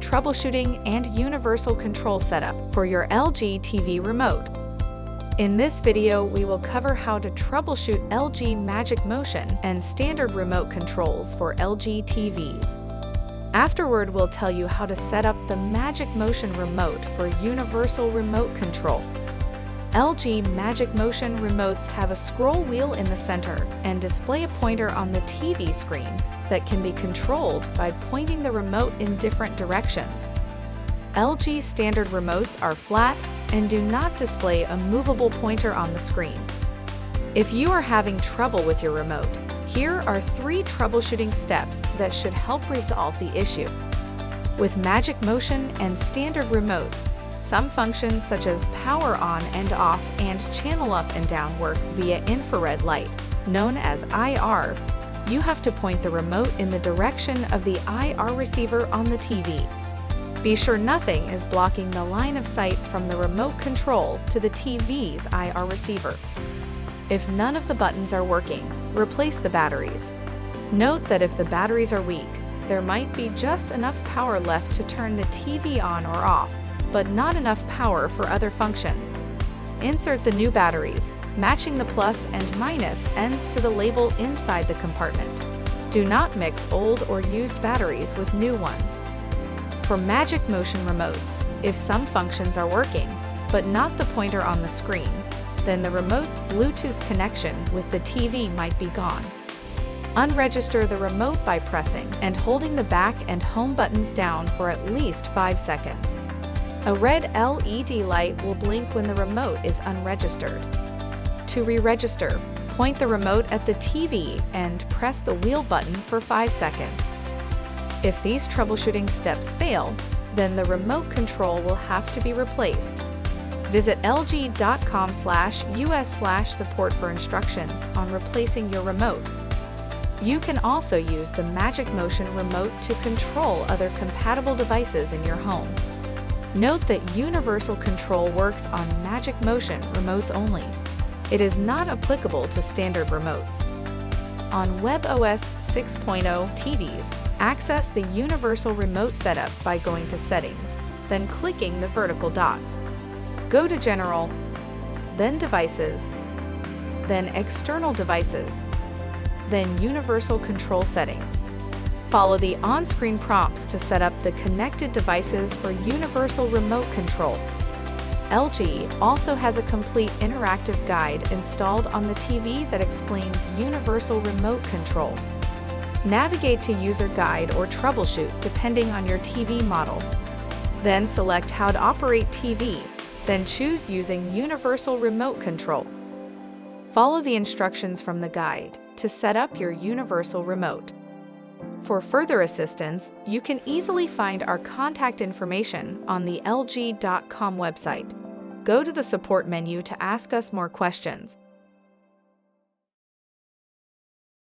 troubleshooting and universal control setup for your LG TV remote. In this video, we will cover how to troubleshoot LG Magic Motion and standard remote controls for LG TVs. Afterward, we'll tell you how to set up the Magic Motion remote for universal remote control. LG Magic Motion remotes have a scroll wheel in the center and display a pointer on the TV screen that can be controlled by pointing the remote in different directions. LG standard remotes are flat and do not display a movable pointer on the screen. If you are having trouble with your remote, here are 3 troubleshooting steps that should help resolve the issue. With Magic Motion and standard remotes, some functions such as power on and off and channel up and down work via infrared light, known as IR. You have to point the remote in the direction of the IR receiver on the TV. Be sure nothing is blocking the line of sight from the remote control to the TV's IR receiver. If none of the buttons are working, replace the batteries. Note that if the batteries are weak, there might be just enough power left to turn the TV on or off, but not enough power for other functions. Insert the new batteries, matching the plus and minus ends to the label inside the compartment. Do not mix old or used batteries with new ones. For Magic Motion remotes, if some functions are working, but not the pointer on the screen, then the remote's Bluetooth connection with the TV might be gone. Unregister the remote by pressing and holding the back and home buttons down for at least 5 seconds. A red LED light will blink when the remote is unregistered. To re-register, point the remote at the TV and press the wheel button for 5 seconds. If these troubleshooting steps fail, then the remote control will have to be replaced. Visit lg.com/us/support for instructions on replacing your remote. You can also use the Magic Motion remote to control other compatible devices in your home. Note that universal control works on Magic Motion remotes only. It is not applicable to standard remotes. On WebOS 6.0 TVs, access the universal remote setup by going to Settings, then clicking the vertical dots. Go to General, then Devices, then External Devices, then Universal Control Settings. Follow the on-screen prompts to set up the connected devices for universal remote control. LG also has a complete interactive guide installed on the TV that explains universal remote control. Navigate to User Guide or Troubleshoot depending on your TV model. Then select How to Operate TV, then choose Using Universal Remote Control. Follow the instructions from the guide to set up your universal remote. For further assistance, you can easily find our contact information on the lg.com website. Go to the support menu to ask us more questions.